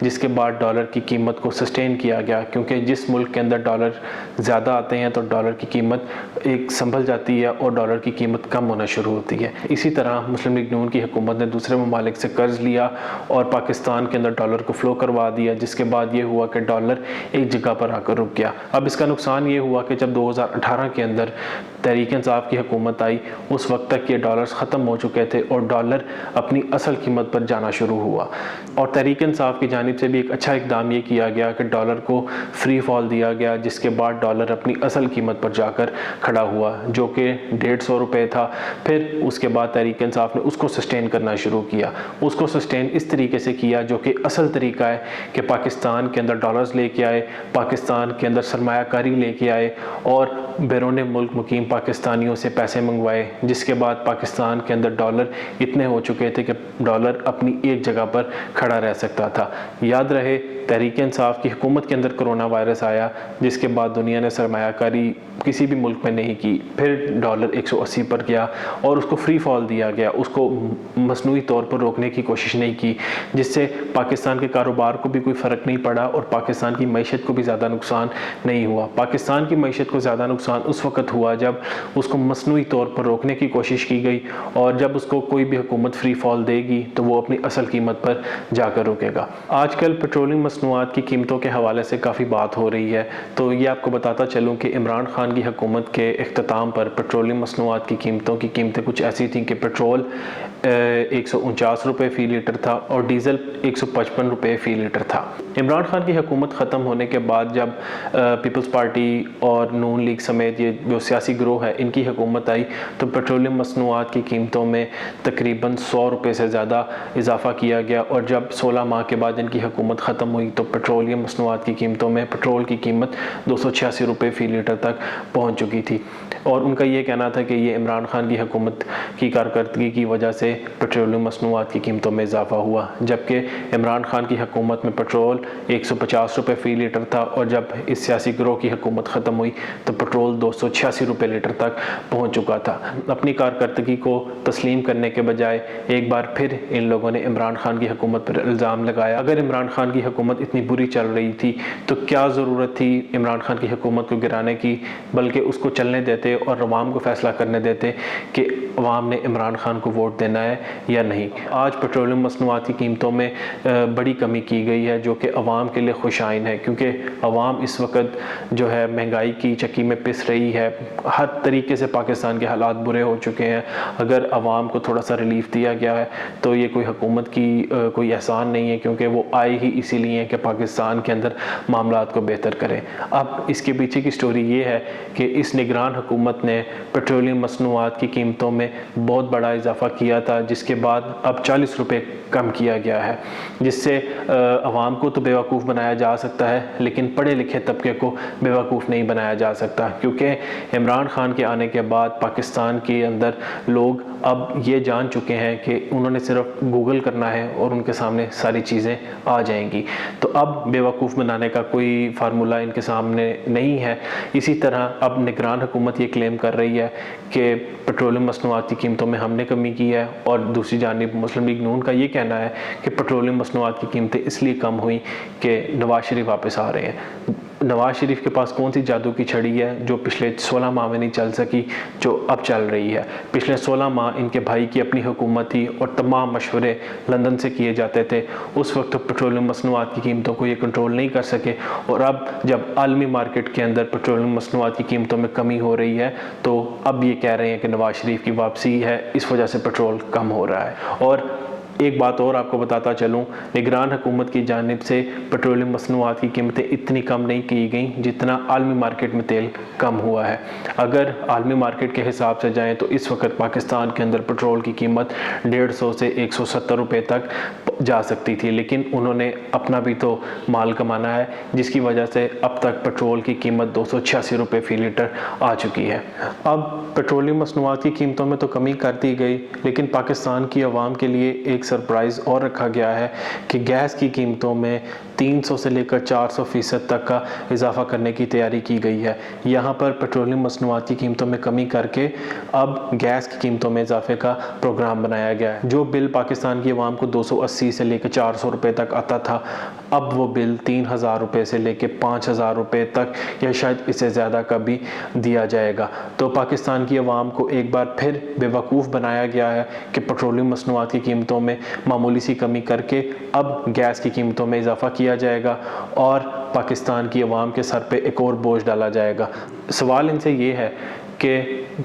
جس کے بعد ڈالر کی قیمت کو سسٹین کیا گیا، کیونکہ جس ملک کے اندر ڈالر زیادہ آتے ہیں تو ڈالر کی قیمت ایک سنبھل جاتی ہے اور ڈالر کی قیمت کم ہونا شروع ہوتی ہے۔ اسی طرح مسلم لیگ نون کی حکومت نے دوسرے ممالک سے قرض لیا اور پاکستان کے اندر ڈالر کو فلو کروا دیا، جس کے بعد یہ ہوا کہ ڈالر ایک جگہ پر آ کر رک گیا۔ اب اس کا نقصان یہ ہوا کہ جب 2018 کے اندر تحریک انصاف کی حکومت آئی، اس وقت تک یہ ڈالرز ختم ہو چکے تھے اور ڈالر اپنی اصل قیمت پر جانا شروع ہوا، اور تحریک انصاف کی جانب سے بھی ایک اچھا اقدام یہ کیا گیا کہ ڈالر کو فری فال دیا گیا، جس کے بعد ڈالر اپنی اصل قیمت پر جا کر کھڑا ہوا جو کہ 150 روپے تھا۔ پھر اس کے بعد تحریک انصاف نے اس کو سسٹین کرنا شروع کیا، اس کو سسٹین اس طریقے سے کیا جو کہ اصل طریقہ ہے کہ پاکستان کے اندر ڈالرز لے کے آئے، پاکستان کے اندر سرمایہ کاری لے کے آئے اور بیرون ملک مقیم پاکستانیوں سے پیسے منگوائے، جس کے بعد پاکستان کے اندر ڈالر اتنے ہو چکے تھے کہ ڈالر اپنی ایک جگہ پر کھڑا رہ سکتا تھا۔ یاد رہے تحریک انصاف کی حکومت کے اندر کرونا وائرس آیا، جس کے بعد دنیا نے سرمایہ کاری کسی بھی ملک میں نہیں کی، پھر ڈالر 180 پر گیا اور اس کو فری فال دیا گیا، اس کو مصنوعی طور پر روکنے کی کوشش نہیں کی، جس سے پاکستان کے کاروبار کو بھی کوئی فرق نہیں پڑا اور پاکستان کی معیشت کو بھی زیادہ نقصان نہیں ہوا۔ پاکستان کی معیشت کو زیادہ نقصان اس وقت ہوا جب اس کو مصنوعی طور پر روکنے کی کوشش کی گئی، اور جب اس کو کوئی بھی حکومت فری فال دے گی تو وہ اپنی اصل قیمت پر جا کر روکے گا۔ آج کل پیٹرولیم مصنوعات کی قیمتوں کے حوالے سے کافی بات ہو رہی ہے، تو یہ آپ کو بتاتا چلوں کہ عمران خان کی حکومت کے اختتام پر پیٹرولیم مصنوعات کی قیمتیں کچھ ایسی تھیں کہ پیٹرول 149 روپے فی لیٹر تھا اور ڈیزل 155 روپے فی لیٹر تھا۔ عمران خان کی حکومت ختم ہونے کے بعد جب پیپلز پارٹی اور نون لیگ سمیت یہ جو سیاسی گروہ ہے ان کی حکومت آئی تو پیٹرولیم مصنوعات کی قیمتوں میں تقریباً 100 روپے سے زیادہ اضافہ کیا گیا، اور جب 16 ماہ کے بعد ان کی حکومت ختم ہوئی تو پیٹرولیم مصنوعات کی قیمتوں میں پیٹرول کی قیمت 286 روپے فی لیٹر تک پہنچ چکی تھی، اور ان کا یہ کہنا تھا کہ یہ عمران خان کی حکومت کی کارکردگی کی وجہ سے پیٹرولیم مصنوعات کی قیمتوں میں اضافہ ہوا، جبکہ عمران خان کی حکومت میں پیٹرول 150 روپے فی لیٹر تھا، اور جب اس سیاسی گروہ کی حکومت ختم ہوئی تو پیٹرول 286 روپے لیٹر تک پہنچ چکا تھا۔ اپنی کارکردگی کو تسلیم کرنے کے بجائے ایک بار پھر ان لوگوں نے عمران خان کی حکومت پر الزام لگایا۔ اگر عمران خان کی حکومت اتنی بری چل رہی تھی تو کیا ضرورت تھی عمران خان کی حکومت کو گرانے کی، بلکہ اس کو چلنے دیتے اور عوام کو فیصلہ کرنے دیتے کہ عوام نے عمران خان کو ووٹ دینا ہے یا نہیں۔ آج پیٹرولیم مصنوعات کی قیمتوں میں بڑی کمی کی گئی ہے جو کہ عوام کے لیے خوش آئین ہے، کیونکہ عوام اس وقت جو ہے مہنگائی کی چکی میں پس رہی ہے، ہر طریقے سے پاکستان کے حالات برے ہو چکے ہیں۔ اگر عوام کو تھوڑا سا ریلیف دیا گیا ہے تو یہ کوئی حکومت کی کوئی احسان نہیں ہے، کیونکہ وہ آئے ہی اسی لیے کہ پاکستان کے اندر معاملات کو بہتر کریں۔ اب اس کے پیچھے کی سٹوری یہ ہے کہ اس نگران حکومت نے پیٹرولیم مصنوعات کی قیمتوں میں بہت بڑا اضافہ کیا تھا، جس کے بعد اب 40 روپے کم کیا گیا ہے، جس سے عوام کو تو بیوقوف بنایا جا سکتا ہے لیکن پڑھے لکھے طبقے کو بیوقوف نہیں بنایا جا سکتا، کیونکہ عمران خان کے آنے کے بعد پاکستان کے اندر لوگ اب یہ جان چکے ہیں کہ انہوں نے صرف گوگل کرنا ہے اور ان کے سامنے ساری چیزیں آ جائیں گی، تو اب بیوقوف بنانے کا کوئی فارمولہ ان کے سامنے نہیں ہے۔ اسی طرح اب نگران حکومت یہ کلیم کر رہی ہے کہ پیٹرولیم مصنوعات کی قیمتوں میں ہم نے کمی کی ہے، اور دوسری جانب مسلم لیگ نون کا یہ کہنا ہے کہ پیٹرولیم مصنوعات کی قیمتیں اس لیے کم ہوئیں کہ نواز شریف واپس آ رہے ہیں۔ نواز شریف کے پاس کون سی جادو کی چھڑی ہے جو پچھلے 16 ماہ میں نہیں چل سکی جو اب چل رہی ہے؟ پچھلے 16 ماہ ان کے بھائی کی اپنی حکومت تھی اور تمام مشورے لندن سے کیے جاتے تھے، اس وقت پیٹرولیم مصنوعات کی قیمتوں کو یہ کنٹرول نہیں کر سکے، اور اب جب عالمی مارکیٹ کے اندر پیٹرولیم مصنوعات کی قیمتوں میں کمی ہو رہی ہے تو اب یہ کہہ رہے ہیں کہ نواز شریف کی واپسی ہے، اس وجہ سے پیٹرول کم ہو رہا ہے۔ اور ایک بات اور آپ کو بتاتا چلوں، نگران حکومت کی جانب سے پیٹرولیم مصنوعات کی قیمتیں اتنی کم نہیں کی گئیں جتنا عالمی مارکیٹ میں تیل کم ہوا ہے۔ اگر عالمی مارکیٹ کے حساب سے جائیں تو اس وقت پاکستان کے اندر پیٹرول کی قیمت 150 سے 170 روپے تک جا سکتی تھی، لیکن انہوں نے اپنا بھی تو مال کمانا ہے، جس کی وجہ سے اب تک پیٹرول کی قیمت 286 روپے فی لیٹر آ چکی ہے۔ اب پیٹرولیم مصنوعات کی قیمتوں میں تو کمی کر دی گئی، لیکن پاکستان کی عوام کے لیے ایک سرپرائز اور رکھا گیا ہے کہ گیس کی قیمتوں میں 300 سے لے کر 400% تک کا اضافہ کرنے کی تیاری کی گئی ہے۔ یہاں پر پیٹرولیم مصنوعات کی قیمتوں میں کمی کر کے اب گیس کی قیمتوں میں اضافے کا پروگرام بنایا گیا ہے۔ جو بل پاکستان کی عوام کو 280 سے لے کے 400 روپے تک آتا تھا، اب وہ بل 3000 روپے سے لے کے 5000 روپے تک یا شاید اس سے زیادہ کا بھی دیا جائے گا۔ تو پاکستان کی عوام کو ایک بار پھر بے وقوف بنایا گیا ہے کہ پیٹرولیم مصنوعات کی قیمتوں میں معمولی سی کمی کر کے اب گیس کی قیمتوں میں اضافہ کیا جائے گا اور پاکستان کی عوام کے سر پہ ایک اور بوجھ ڈالا جائے گا۔ سوال ان سے یہ ہے کہ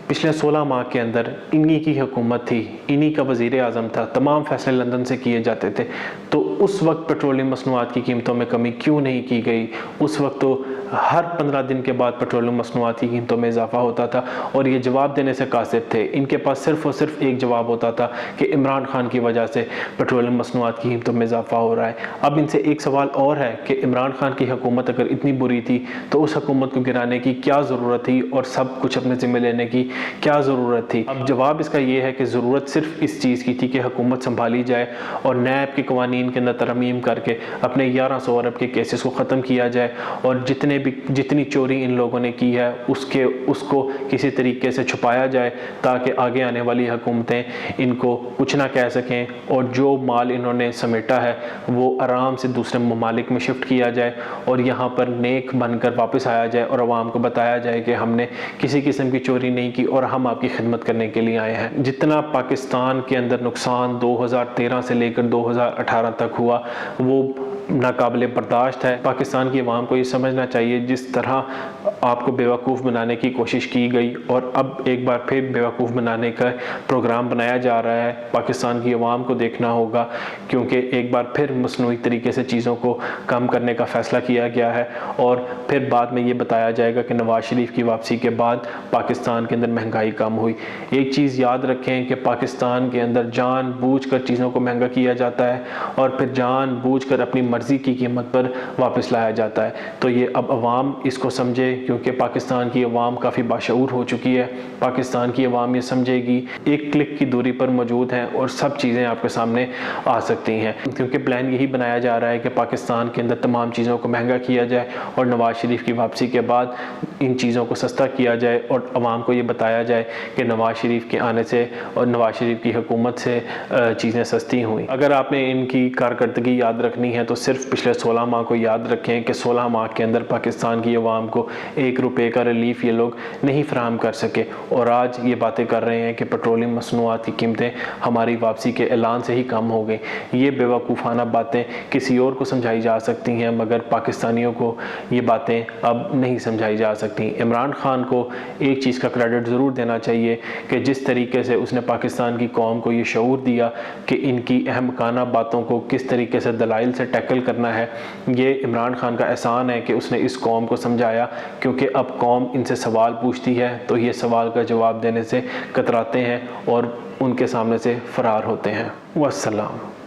پچھلے 16 ماہ کے اندر انہی کی حکومت تھی، انہی کا وزیر اعظم تھا، تمام فیصلے لندن سے کیے جاتے تھے، تو اس وقت پیٹرولیم مصنوعات کی قیمتوں میں کمی کیوں نہیں کی گئی؟ اس وقت تو ہر 15 دن کے بعد پیٹرولیم مصنوعات کی قیمتوں میں اضافہ ہوتا تھا اور یہ جواب دینے سے قاصر تھے۔ ان کے پاس صرف اور صرف ایک جواب ہوتا تھا کہ عمران خان کی وجہ سے پیٹرولیم مصنوعات کی قیمتوں میں اضافہ ہو رہا ہے۔ اب ان سے ایک سوال اور ہے کہ عمران خان کی حکومت اگر اتنی بری تھی تو اس حکومت کو گرانے کی کیا ضرورت تھی اور سب کچھ اپنے ذمہ لینے کی کیا ضرورت تھی؟ اب جواب اس کا یہ ہے کہ ضرورت صرف اس چیز کی تھی کہ حکومت سنبھالی جائے اور نیب کے قوانین کے اندر ترمیم کر کے اپنے 1100 ارب کے کیسز کو ختم کیا جائے اور جتنی چوری ان لوگوں نے کی ہے اس کو کسی طریقے سے چھپایا جائے تاکہ آگے آنے والی حکومتیں ان کو کچھ نہ کہہ سکیں اور جو مال انہوں نے سمیٹا ہے وہ آرام سے دوسرے ممالک میں شفٹ کیا جائے اور یہاں پر نیک بن کر واپس آیا جائے اور عوام کو بتایا جائے کہ ہم نے کسی قسم کی چوری نہیں کی اور ہم آپ کی خدمت کرنے کے لیے آئے ہیں۔ جتنا پاکستان کے اندر نقصان 2013 سے لے کر 2018 تک ہوا وہ ناقابل برداشت ہے۔ پاکستان کی عوام کو یہ سمجھنا چاہیے جس طرح آپ کو بیوقوف بنانے کی کوشش کی گئی اور اب ایک بار پھر بیوقوف بنانے کا پروگرام بنایا جا رہا ہے، پاکستان کی عوام کو دیکھنا ہوگا کیونکہ ایک بار پھر مصنوعی طریقے سے چیزوں کو کم کرنے کا فیصلہ کیا گیا ہے اور پھر بعد میں یہ بتایا جائے گا کہ نواز شریف کی واپسی کے بعد پاکستان کے اندر مہنگائی کم ہوئی۔ ایک چیز یاد رکھیں کہ پاکستان کے اندر جان بوجھ کر چیزوں کو مہنگا کیا جاتا ہے اور پھر جان بوجھ کر اپنی مرضی کی قیمت پر واپس لایا جاتا ہے۔ تو یہ اب عوام اس کو سمجھے کیونکہ پاکستان کی عوام کافی باشعور ہو چکی ہے۔ پاکستان کی عوام یہ سمجھے گی ایک کلک کی دوری پر موجود ہیں اور سب چیزیں آپ کے سامنے آ سکتی ہیں کیونکہ پلان یہی بنایا جا رہا ہے کہ پاکستان کے اندر تمام چیزوں کو مہنگا کیا جائے اور نواز شریف کی واپسی کے بعد ان چیزوں کو سستا کیا جائے اور عوام کو یہ بتایا جائے کہ نواز شریف کے آنے سے اور نواز شریف کی حکومت سے چیزیں سستی ہوئیں۔ اگر آپ نے ان کی کارکردگی یاد رکھنی ہے تو صرف پچھلے 16 ماہ کو یاد رکھیں کہ 16 ماہ کے اندر پاکستان کی عوام کو 1 روپے کا ریلیف یہ لوگ نہیں فراہم کر سکے اور آج یہ باتیں کر رہے ہیں کہ پیٹرولیم مصنوعات کی قیمتیں ہماری واپسی کے اعلان سے ہی کم ہو گئی۔ یہ بیوقوفانہ باتیں کسی اور کو سمجھائی جا سکتی ہیں مگر پاکستانیوں کو یہ باتیں اب نہیں سمجھائی جا سکتی۔ عمران خان کو ایک چیز کا کریڈٹ ضرور دینا چاہیے کہ جس طریقے سے اس نے پاکستان کی قوم کو یہ شعور دیا کہ ان کی احمقانہ باتوں کو کس طریقے سے دلائل سے ٹیکل کرنا ہے، یہ عمران خان کا احسان ہے کہ اس نے اس قوم کو سمجھایا کیونکہ اب قوم ان سے سوال پوچھتی ہے تو یہ سوال کا جواب دینے سے کتراتے ہیں اور ان کے سامنے سے فرار ہوتے ہیں۔ والسلام۔